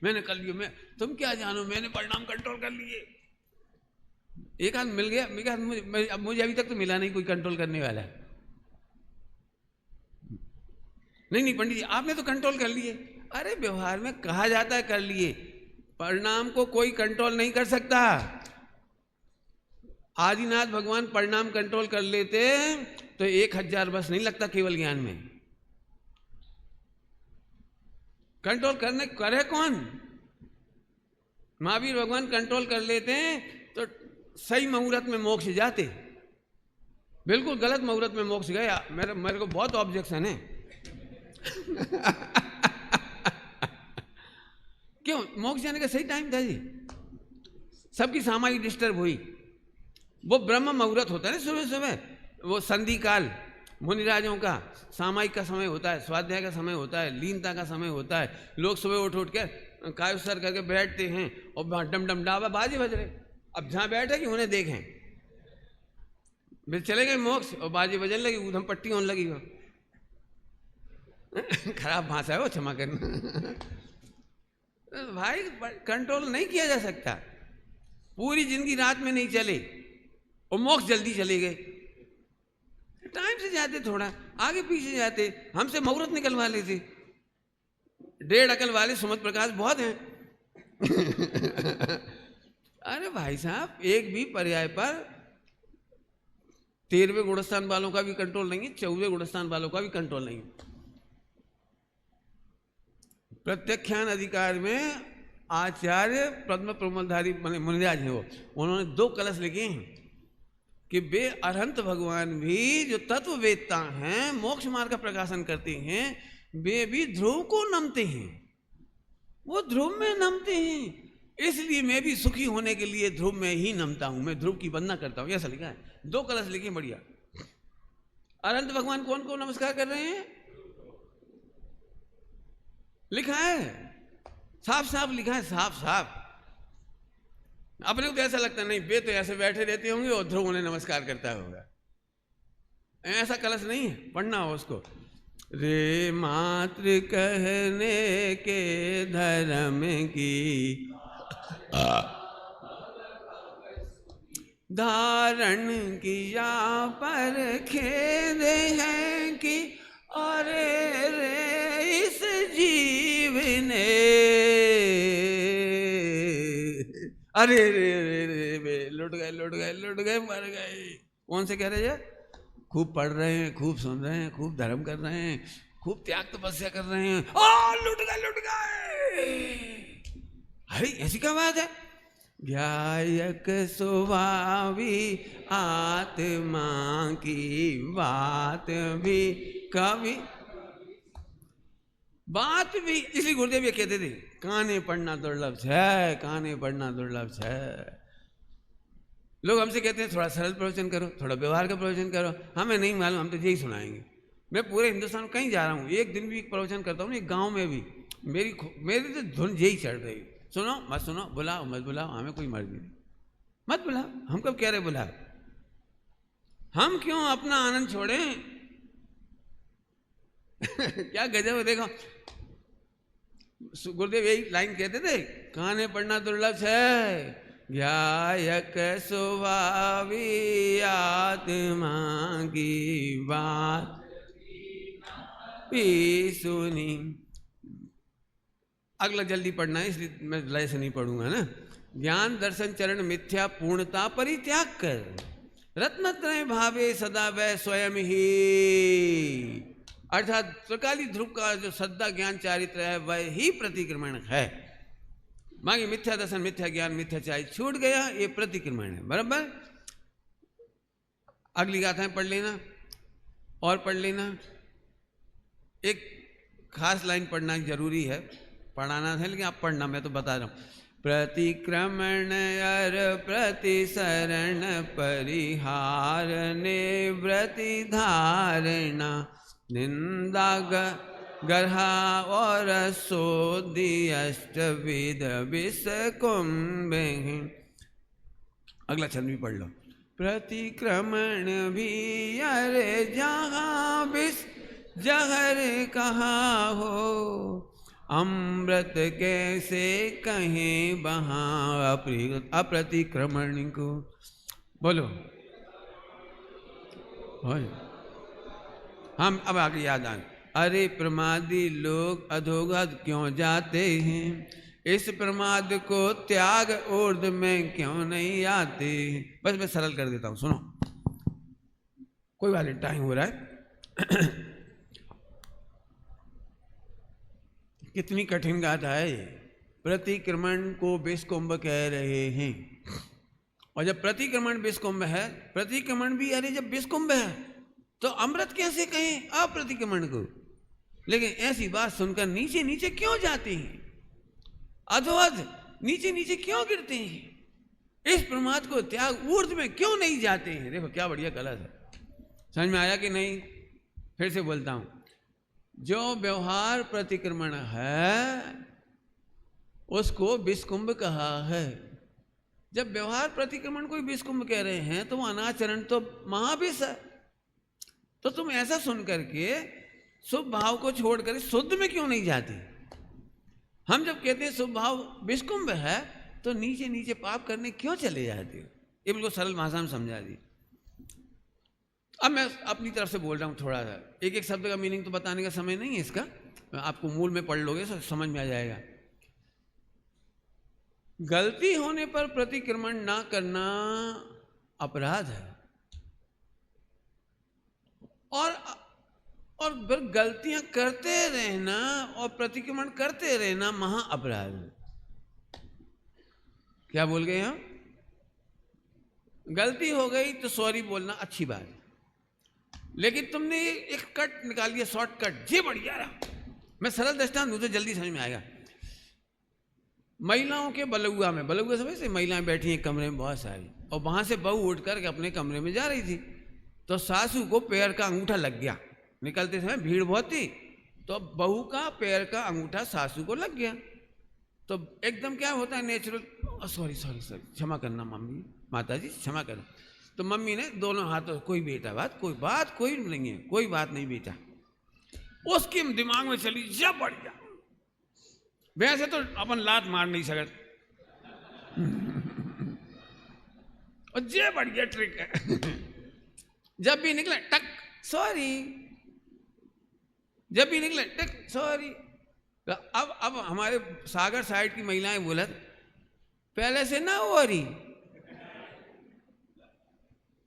मैंने कर लिया, मैं तुम क्या जानो, मैंने परिणाम कंट्रोल कर लिए। एक हाथ मिल गया, अब मुझे अभी तक तो मिला नहीं कोई कंट्रोल करने वाला। नहीं पंडित जी आपने तो कंट्रोल कर लिए। अरे व्यवहार में कहा जाता है कर लिए, परिणाम को कोई कंट्रोल नहीं कर सकता। आदिनाथ भगवान परिणाम कंट्रोल कर लेते तो 1000 वर्ष नहीं लगता केवल ज्ञान में। कंट्रोल करे कौन? महावीर भगवान कंट्रोल कर लेते हैं तो सही मुहूर्त में मोक्ष जाते, बिल्कुल गलत मुहूर्त में मोक्ष गया। मेरे को बहुत ऑब्जेक्शन है। क्यों? मोक्ष जाने का सही टाइम था जी, सबकी सामाजिक डिस्टर्ब हुई। वो ब्रह्म मुहूर्त होता है ना सुबह सुबह, वो संधि काल मुनिराजों का सामायिक का समय होता है, स्वाध्याय का समय होता है, लीनता का समय होता है। लोग सुबह उठ के कायुसर करके बैठते हैं और डम डम डाबा बाजे बज रहे। अब जहाँ बैठे कि उन्हें देखें, चले गए मोक्ष और बाजे बजने लगी, ऊधम पट्टी होने लगी। वो खराब भाषा है वो, क्षमा करना। भाई कंट्रोल नहीं किया जा सकता। पूरी जिंदगी रात में नहीं चले और मोक्ष जल्दी चले गए। टाइम से जाते, थोड़ा आगे पीछे जाते, हमसे मुहूर्त निकलवा लेते। 1.5 अकल वाले सुमत प्रकाश बहुत हैं। अरे भाई साहब एक भी पर्याय पर 13वें गुणस्थान वालों का भी कंट्रोल नहीं है, 14वें गुणस्थान वालों का भी कंट्रोल नहीं है। प्रत्यक्षान अधिकार में आचार्य पद्म प्रमलधारी मुनिराज है, वो उन्होंने 2 कलश लिखे हैं कि वे अरहंत भगवान भी जो तत्व वेदता हैं, मोक्ष मार्ग का प्रकाशन करते हैं, वे भी ध्रुव को नमते हैं। वो ध्रुव में नमते हैं, इसलिए मैं भी सुखी होने के लिए ध्रुव में ही नमता हूं, मैं ध्रुव की वंदना करता हूं। ऐसा लिखा है, 2 कलश लिखे बढ़िया। अरहंत भगवान कौन को नमस्कार कर रहे हैं? लिखा है, साफ साफ लिखा है, साफ साफ। अपने को तो ऐसा लगता नहीं, वे तो ऐसे बैठे रहते होंगे और ध्रुव उन्हें नमस्कार करता होगा। ऐसा कलश नहीं है, पढ़ना हो उसको। रे मात्र कहने के धर्म की धारण किया पर खेद है कि अरे रे इस जीव ने, अरे रे रे रे लुट गए मर गए। कौन से कह रहे हैं? खूब पढ़ रहे हैं, खूब सुन रहे हैं, खूब धर्म कर रहे हैं, खूब त्याग तपस्या कर रहे हैं, लुट गए। अरे ऐसी क्या बात है? गायक स्वभावी आत्मा की बात भी कभी बात भी, इसलिए गुरुदेव ये कहते थे काने पढ़ना दुर्लभ है, काने पढ़ना दुर्लभ है। लोग हमसे कहते हैं थोड़ा सरल प्रवचन करो, थोड़ा व्यवहार का प्रवचन करो। हमें नहीं मालूम, हम तो यही सुनाएंगे। मैं पूरे हिंदुस्तान में कहीं जा रहा हूँ, एक दिन भी एक प्रवचन करता हूँ, एक गाँव में भी मेरी तो धुन यही चढ़ रही। सुनो मत सुनो, बुलाओ मत बुलाओ, हमें कोई मर्जी नहीं, मत बुलाओ। हम कब कह रहे बुलाओ? हम क्यों अपना आनंद छोड़ें? क्या गजब है। देखो गुरुदेव यही लाइन कहते थे, काने पढ़ना दुर्लभ है, गायक स्वभावी आत्मा की बात भी सुनी। अगला जल्दी पढ़ना है इसलिए मैं लय से नहीं पढ़ूंगा ना। ज्ञान दर्शन चरण मिथ्या पूर्णता परित्याग कर, रत्नत्रय भावे सदा वै स्वयं ही। अर्थात त्रिकाली ध्रुव का जो श्रद्धा ज्ञान चारित्र है वह ही प्रतिक्रमण है। बाकी मिथ्या दर्शन, मिथ्या ज्ञान, मिथ्या चारित्र छूट गया, ये प्रतिक्रमण है। बराबर। अगली गाथाएं पढ़ लेना और पढ़ लेना। एक खास लाइन पढ़ना जरूरी है, पढ़ाना है लेकिन आप पढ़ना, मैं तो बता रहा हूं। प्रतिक्रमण अर प्रतिसरण परिहार निवृत्ति धारणा निंदा गर्हा और सोदि अष्टविध विष कुंभ। अगला छंद भी पढ़ लो। प्रतिक्रमण भी अरे जहाँ विष जहर कहा हो, अमृत कैसे कहें वहाँ अप्रतिक्रमण को। बोलो हम अब आगे याद आए। अरे प्रमादी लोग अधोगत क्यों जाते हैं, इस प्रमाद को त्याग ऊर्ध में क्यों नहीं आते। बस मैं सरल कर देता हूं, सुनो, कोई बात नहीं, टाइम हो रहा है। कितनी कठिन गाथा है। प्रतिक्रमण को विषकुंभ कह रहे हैं, और जब प्रतिक्रमण विषकुंभ है, प्रतिक्रमण भी अरे जब विषकुंभ है तो अमृत कैसे कहें अप्रतिक्रमण को। लेकिन ऐसी बात सुनकर नीचे नीचे क्यों जाते हैं, अधोअध नीचे नीचे क्यों गिरते हैं, इस प्रमाद को त्याग ऊर्ध्व में क्यों नहीं जाते हैं। देखो क्या बढ़िया कला है, समझ में आया कि नहीं। फिर से बोलता हूं, जो व्यवहार प्रतिक्रमण है उसको विषकुंभ कहा है। जब व्यवहार प्रतिक्रमण को विषकुंभ कह रहे हैं तो वो अनाचरण तो महाविष है। तो तुम ऐसा सुन करके शुभ भाव को छोड़कर शुद्ध में क्यों नहीं जाते। हम जब कहते हैं शुभ भाव विषकुंभ है तो नीचे नीचे पाप करने क्यों चले जाते हो। ये बिल्कुल सरल भाषा में समझा दी। अब मैं अपनी तरफ से बोल रहा हूँ थोड़ा सा, एक एक शब्द का मीनिंग तो बताने का समय नहीं है इसका, आपको मूल में पढ़ लोगे तो समझ में आ जाएगा। गलती होने पर प्रतिक्रमण ना करना अपराध है, और फिर गलतियां करते रहना और प्रतिक्रमण करते रहना महा अपराध है। क्या बोल गए हम। गलती हो गई तो सॉरी बोलना अच्छी बात है, लेकिन तुमने एक कट निकाल दिया, शॉर्टकट, ये बढ़िया रहा। मैं सरल दृष्टांत दूं तो जल्दी समझ में आएगा। महिलाओं के बलुआ में, बलुआ समय से महिलाएं बैठी हैं कमरे में बहुत सारी, और वहां से बहू उठ करके अपने कमरे में जा रही थी, तो सासू को पैर का अंगूठा लग गया। निकलते समय भीड़ बहुत थी, तो बहू का पैर का अंगूठा सासू को लग गया। तो एकदम क्या होता है नेचुरल, सॉरी सॉरी सॉरी, क्षमा करना मम्मी, माता जी क्षमा करना। तो मम्मी ने दोनों हाथों, कोई बेटा बात कोई नहीं है, कोई बात नहीं बेटा। उसके दिमाग में चली जा बढ़िया, वैसे तो अपन लात मार नहीं सकते, और ये बढ़िया ट्रिक है। जब भी निकले टक सॉरी, जब भी निकले टक सॉरी। तो अब हमारे सागर साइड की महिलाएं बोलत पहले से ना हो रही,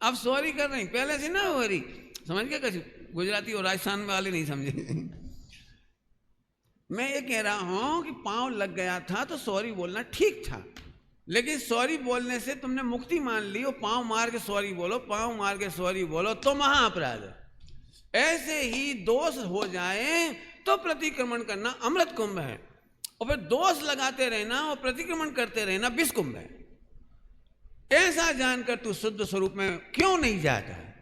अब सॉरी कर रही, पहले से ना हो रही। समझ गया कैसे, गुजराती और राजस्थान वाले नहीं समझे। मैं ये कह रहा हूं कि पांव लग गया था तो सॉरी बोलना ठीक था, लेकिन सॉरी बोलने से तुमने मुक्ति मान ली, और पांव मार के सॉरी बोलो, पांव मार के सॉरी बोलो तो महा अपराध है। ऐसे ही दोष हो जाए तो प्रतिक्रमण करना अमृत कुंभ है, और फिर दोष लगाते रहना और प्रतिक्रमण करते रहना विष कुंभ है। ऐसा जानकर तू शुद्ध स्वरूप में क्यों नहीं जाता है,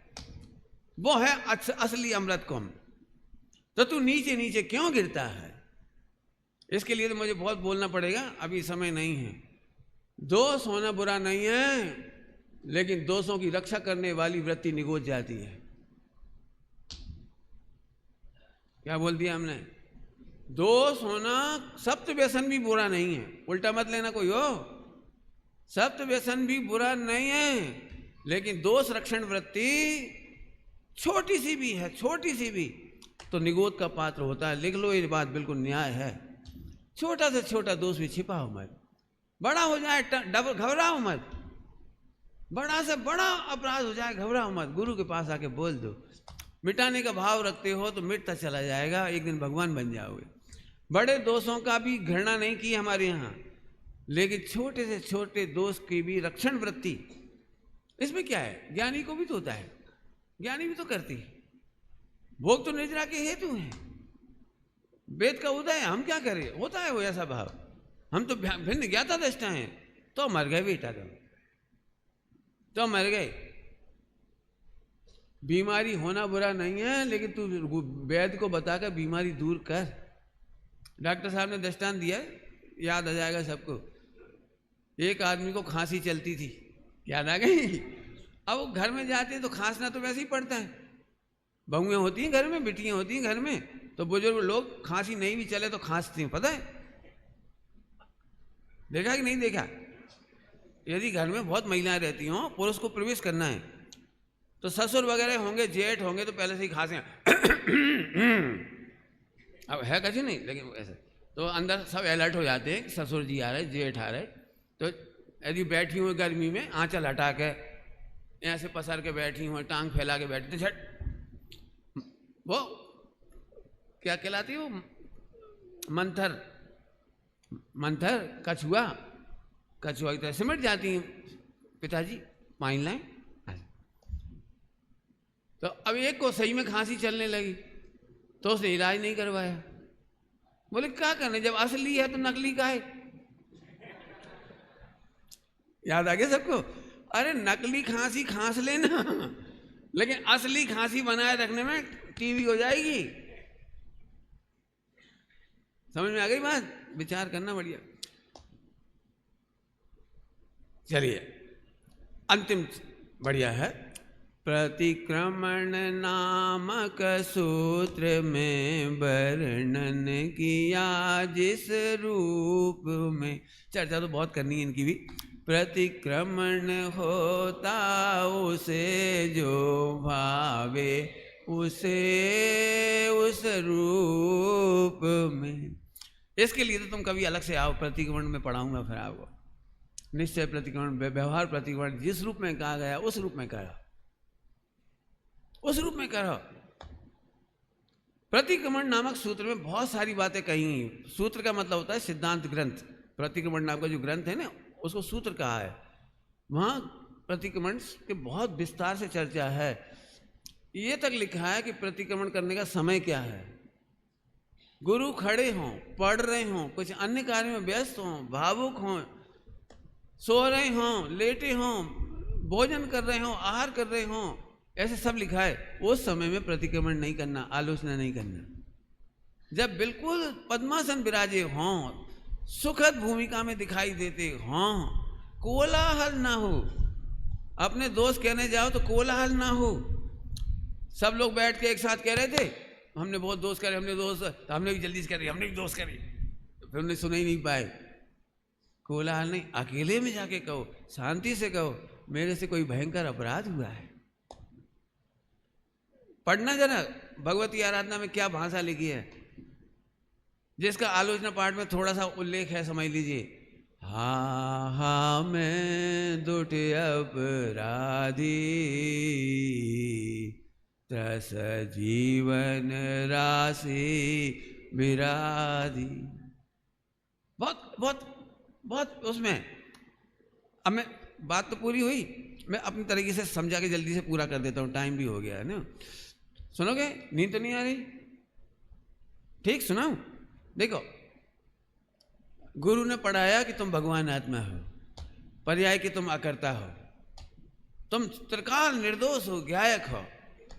वो है असली अमृत कुंभ। तो तू नीचे नीचे क्यों गिरता है। इसके लिए तो मुझे बहुत बोलना पड़ेगा, अभी समय नहीं है। दोष होना बुरा नहीं है, लेकिन दोषों की रक्षा करने वाली वृत्ति निगोच जाती है। क्या बोल दिया हमने। दोष होना, सप्त व्यसन भी बुरा नहीं है, उल्टा मत लेना कोई हो। सप्त व्यसन भी बुरा नहीं है, लेकिन दोष रक्षण वृत्ति छोटी सी भी है, छोटी सी भी तो निगोद का पात्र होता है। लिख लो, ये बात बिल्कुल न्याय है। छोटा से छोटा दोष भी छिपाओ मत, बड़ा हो जाए डबल घबराओ मत, बड़ा से बड़ा अपराध हो जाए घबराओ मत। गुरु के पास आके बोल दो, मिटाने का भाव रखते हो तो मिटता चला जाएगा, एक दिन भगवान बन जाओगे। बड़े दोषों का भी घृणा नहीं की हमारे यहाँ, लेकिन छोटे से छोटे दोष की भी रक्षण वृत्ति, इसमें क्या है। ज्ञानी को भी तो होता है, ज्ञानी भी तो करती है। भोग तो निद्रा के हेतु हैं, वेद का उदय, हम क्या करें, होता है वो ऐसा भाव। हम तो भिन्न ज्ञाता दृष्टा हैं, तो मर गए बेटा, तो मर गए। बीमारी होना बुरा नहीं है, लेकिन तू वैद्य को बताकर बीमारी दूर कर। डॉक्टर साहब ने दृष्टांत दिया, याद आ जाएगा सबको। एक आदमी को खांसी चलती थी, याद आ गई। अब वो घर में जाते हैं तो खांसना तो वैसे ही पड़ता है। बहुएं होती हैं घर में, बिटियां होती हैं घर में, तो बुजुर्ग लोग खांसी नहीं भी चले तो खांसती हैं, पता है? देखा कि नहीं देखा? यदि घर में बहुत महिलाएं रहती हों, पुरुष को प्रवेश करना है, तो ससुर वगैरह होंगे, जेठ होंगे, तो पहले से ही खांसे अब है कहीं नहीं, लेकिन ऐसे तो अंदर सब अलर्ट हो जाते हैं कि ससुर जी आ रहे, जेठ आ रहे। तो यदि बैठी हुई गर्मी में आंचल हटा के ऐसे पसर के बैठी हुई, टांग फैला के बैठी, तो झट वो क्या कहलाती है, वो मंथर, मंथर कछुआ, कछुआ की तरह सिमट जाती हैं। पिताजी पानी लाएं। तो अब एक को सही में खांसी चलने लगी, तो उसने इलाज नहीं करवाया। बोले क्या करने, जब असली है तो नकली का है। याद आ गया सबको? अरे नकली खांसी खांस लेना, लेकिन असली खांसी बनाए रखने में टीवी हो जाएगी। समझ में आ गई बात? विचार करना बढ़िया। चलिए अंतिम बढ़िया है। प्रतिक्रमण नामक सूत्र में वर्णन किया जिस रूप में, चर्चा तो बहुत करनी है इनकी भी। प्रतिक्रमण होता उसे जो भावे, उसे उस रूप में। इसके लिए तो तुम कभी अलग से आओ, प्रतिक्रमण में पढ़ाऊंगा फिर आपको। निश्चय प्रतिक्रमण, व्यवहार प्रतिक्रमण, जिस रूप में कहा गया उस रूप में कहा, उस रूप में करो। प्रतिक्रमण नामक सूत्र में बहुत सारी बातें कही। सूत्र का मतलब होता है सिद्धांत ग्रंथ। प्रतिक्रमण नाम का जो ग्रंथ है ना, उसको सूत्र कहा है। वहां प्रतिक्रमण के बहुत विस्तार से चर्चा है। ये तक लिखा है कि प्रतिक्रमण करने का समय क्या है। गुरु खड़े हों, पढ़ रहे हों, कुछ अन्य कार्य में व्यस्त हों, भावुक हों, सो रहे हों, लेटे हों, भोजन कर रहे हों, आहार कर रहे हों, ऐसे सब लिखा है। उस समय में प्रतिक्रमण नहीं करना, आलोचना नहीं करना। जब बिल्कुल पद्मासन विराजे हों, सुखद भूमिका में दिखाई देते हों, कोलाहल ना हो, अपने दोस्त कहने जाओ तो कोलाहल ना हो। सब लोग बैठ के एक साथ कह रहे थे हमने बहुत दोस्त करे, हमने दोस्त, तो हमने भी जल्दी से करी, हमने भी दोस्त करी, तो फिर उन्हें सुन ही नहीं पाए। कोलाहल नहीं, अकेले में जाके कहो, शांति से कहो मेरे से कोई भयंकर अपराध हुआ है। पढ़ना जरा भगवती आराधना में क्या भाषा लिखी है, जिसका आलोचना पाठ में थोड़ा सा उल्लेख है, समझ लीजिए। हाँ हाँ मैं दुट अपराधी, त्रस जीवन राशि विराधी। बहुत बहुत बहुत उसमें। अब मैं बात तो पूरी हुई, मैं अपनी तरीके से समझा के जल्दी से पूरा कर देता हूँ, टाइम भी हो गया है ना। सुनोगे? नींद तो नहीं आ रही? ठीक सुनाऊं? देखो, गुरु ने पढ़ाया कि तुम भगवान आत्मा हो, पर्याय कि तुम अकर्ता हो, तुम त्रिकाल निर्दोष हो, ज्ञायक हो।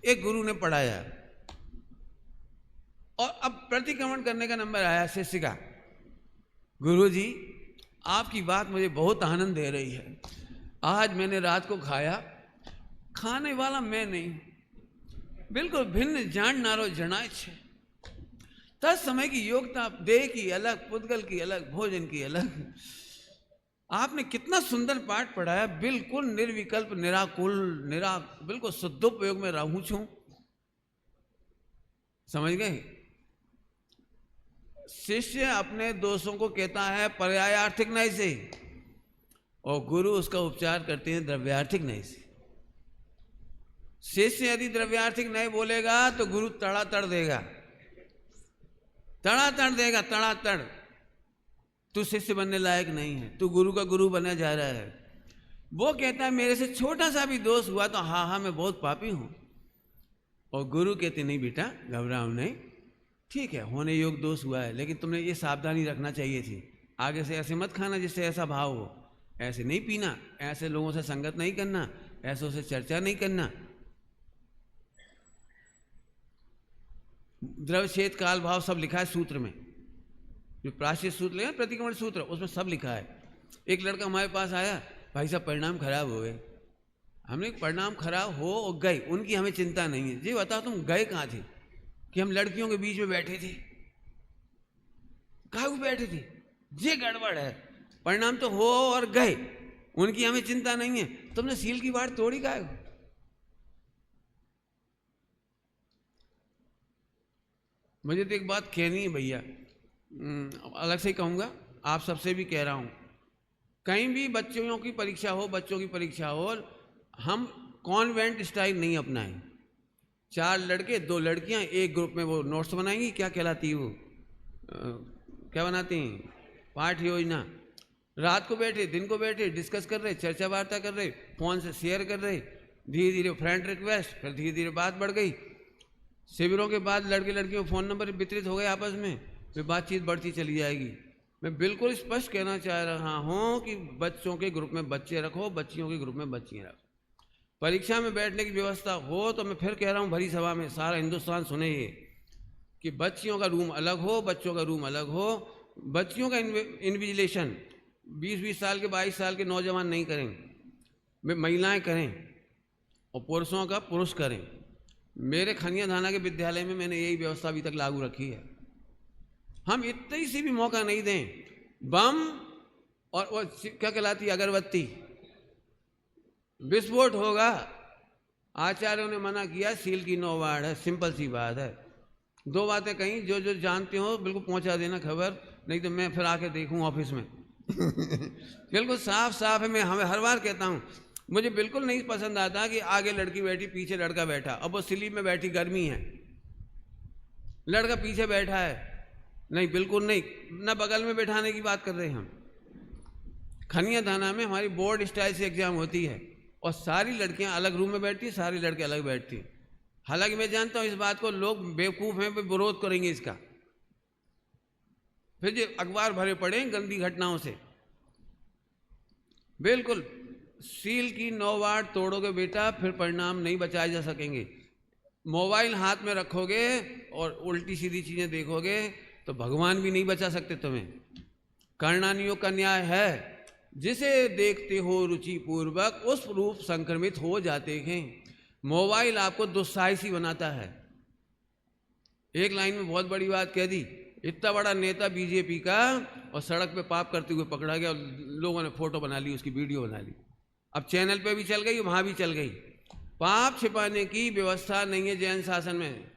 एक गुरु ने पढ़ाया। और अब प्रतिक्रमण करने का नंबर आया शिष्य का। गुरु जी आपकी बात मुझे बहुत आनंद दे रही है। आज मैंने रात को खाया, खाने वाला मैं नहीं, बिल्कुल भिन्न जान नारो जनाए छे। तत्समय की योग्यता, देह की अलग, पुद्गल की अलग, भोजन की अलग। आपने कितना सुंदर पाठ पढ़ाया, बिल्कुल निर्विकल्प, निराकुल, बिल्कुल शुद्धोपयोग में रहूं छू। समझ गए? शिष्य अपने दोषों को कहता है पर्यायार्थिक नय से, और गुरु उसका उपचार करते हैं द्रव्यार्थिक नय से। शिष्य यदि द्रव्यार्थिक नय बोलेगा तो गुरु तड़ातड़ देगा, तड़ातड़ देगा, तड़ातड़। तू शिष्य बनने लायक नहीं है, तू गुरु का गुरु बना जा रहा है। वो कहता है मेरे से छोटा सा भी दोष हुआ तो हाँ हाँ मैं बहुत पापी हूं। और गुरु कहते नहीं बेटा घबराओ नहीं, ठीक है होने योग दोष हुआ है, लेकिन तुमने ये सावधानी रखना चाहिए थी, आगे से ऐसे मत खाना जिससे ऐसा भाव हो, ऐसे नहीं पीना, ऐसे लोगों से संगत नहीं करना, ऐसों से चर्चा नहीं करना। द्रव्यच्छेद काल भाव सब लिखा है सूत्र में, जो प्राश्चित सूत्र है प्रतिक्रमण सूत्र, उसमें सब लिखा है। एक लड़का हमारे पास आया, भाई साहब परिणाम खराब हो गए। हमने परिणाम खराब हो और गए, उनकी हमें चिंता नहीं है। जी बताओ तुम गए कहाँ थे कि हम लड़कियों के बीच में बैठे थे? कहाँ बैठे थे? ये गड़बड़ है। परिणाम तो हो और गए, उनकी हमें चिंता नहीं है। तुमने सील की वाट तोड़ी काहे? मुझे तो एक बात कहनी है भैया, अलग से ही कहूँगा, आप सबसे भी कह रहा हूँ, कहीं भी बच्चों की परीक्षा हो, हम कॉन्वेंट स्टाइल नहीं अपनाएं। 4 लड़के 2 लड़कियां एक ग्रुप में वो नोट्स बनाएंगी, क्या कहलाती है वो, क्या बनाती हैं, पाठ योजना। रात को बैठे, दिन को बैठे, डिस्कस कर रहे, चर्चा वार्ता कर रहे, फोन से शेयर कर रहे, धीरे धीरे फ्रेंड रिक्वेस्ट, फिर धीरे धीरे बात बढ़ गई। शिविरों के बाद लड़के लड़कियों फ़ोन नंबर वितरित हो गए आपस में, फिर बातचीत बढ़ती चली जाएगी। मैं बिल्कुल स्पष्ट कहना चाह रहा हूँ कि बच्चों के ग्रुप में बच्चे रखो, बच्चियों के ग्रुप में बच्चियाँ रखो। परीक्षा में बैठने की व्यवस्था हो तो मैं फिर कह रहा हूँ भरी सभा में, सारा हिंदुस्तान सुने ये, कि बच्चियों का रूम अलग हो, बच्चों का रूम अलग हो। बच्चियों का इन्विजिलेशन 20-20 साल के 22 साल के नौजवान नहीं करें, महिलाएं करें, और पुरुषों का पुरुष करें। मेरे खनिया थाना के विद्यालय में मैंने यही व्यवस्था अभी तक लागू रखी है। हम इतनी सी भी मौका नहीं दें, बम और वो क्या कहलाती है अगरबत्ती, विस्फोट होगा। आचार्यों ने मना किया, सील की 9 वार्ड है, सिंपल सी बात है। 2 बातें कहीं, जो जो जानते हो बिल्कुल पहुंचा देना खबर, नहीं तो मैं फिर आके देखूं ऑफिस में। बिल्कुल साफ साफ है। मैं हमें हर बार कहता हूं, मुझे बिल्कुल नहीं पसंद आता कि आगे लड़की बैठी पीछे लड़का बैठा। अब वो स्लीप में बैठी, गर्मी है, लड़का पीछे बैठा है, नहीं बिल्कुल नहीं, ना बगल में बैठाने की बात कर रहे हैं हम। खनिया थाना में हमारी बोर्ड स्टाइल से एग्जाम होती है और सारी लड़कियां अलग रूम में बैठती, सारे लड़के अलग बैठते। हालांकि मैं जानता हूं इस बात को लोग बेवकूफ़ हैं, विरोध करेंगे इसका, फिर जो अखबार भरे पड़े गंदी घटनाओं से। बिल्कुल सील की 9 वार्ड तोड़ोगे बेटा, फिर परिणाम नहीं बचाए जा सकेंगे। मोबाइल हाथ में रखोगे और उल्टी सीधी चीज़ें देखोगे तो भगवान भी नहीं बचा सकते तुम्हें। कर्णानियों का न्याय है, जिसे देखते हो रुचि पूर्वक उस रूप संक्रमित हो जाते हैं। मोबाइल आपको दुस्साहसी बनाता है। एक लाइन में बहुत बड़ी बात कह दी, इतना बड़ा नेता बीजेपी का और सड़क पे पाप करते हुए पकड़ा गया और लोगों ने फोटो बना ली, उसकी वीडियो बना ली, अब चैनल पे भी चल गई, वहां भी चल गई। पाप छिपाने की व्यवस्था नहीं है जैन शासन में।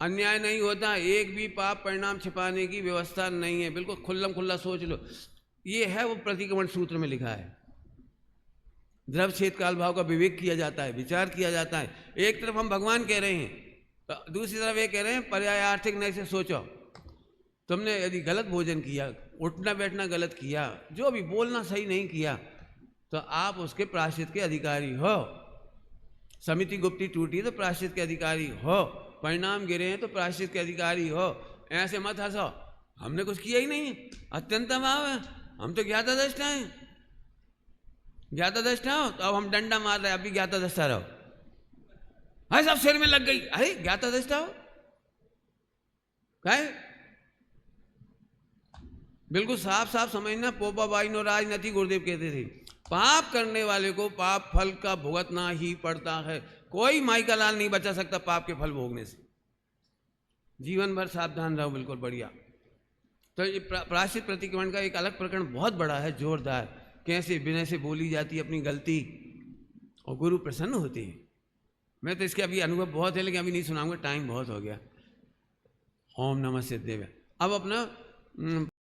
अन्याय नहीं होता, एक भी पाप परिणाम छिपाने की व्यवस्था नहीं है। बिल्कुल खुल्लम खुल्ला सोच लो, ये है वो प्रतिक्रमण सूत्र में लिखा है। द्रव्य छेद काल भाव का विवेक किया जाता है, विचार किया जाता है। एक तरफ हम भगवान कह रहे हैं, तो दूसरी तरफ ये कह रहे हैं पर्यायार्थिक नए से सोचो। तुमने यदि गलत भोजन किया, उठना बैठना गलत किया, जो भी बोलना सही नहीं किया, तो आप उसके प्रायश्चित के अधिकारी हो। समिति गुप्ती टूटी तो प्रायश्चित के अधिकारी हो, परिणाम गिरे हैं तो प्रायश्चित के अधिकारी हो। ऐसे मत हंसो, हमने कुछ किया ही नहीं, अत्यंत भाव है, हम तो ज्ञाता दृष्टा हैं। ज्ञाता दृष्टा हो तो अब हम डंडा मार रहे हैं, अभी ज्ञाता दृष्टा रहो। हाय सब सिर में लग गई, अरे ज्ञाता दृष्टा हो काय? बिल्कुल साफ साफ समझना। पोपा बाई नो राजनीति गुरुदेव कहते थे, पाप करने वाले को पाप फल का भुगतना ही पड़ता है। कोई माई का लाल नहीं बचा सकता पाप के फल भोगने से। जीवन भर सावधान रहो, बिल्कुल बढ़िया। तो ये प्रायश्चित प्रतिक्रमण का एक अलग प्रकरण बहुत बड़ा है, जोरदार, कैसे विनय से बोली जाती है अपनी गलती और गुरु प्रसन्न होते हैं। मैं तो इसके अभी अनुभव बहुत है, लेकिन अभी नहीं सुनाऊंगा, टाइम बहुत हो गया। ओम नमः सिद्धेश्वर। अब अपना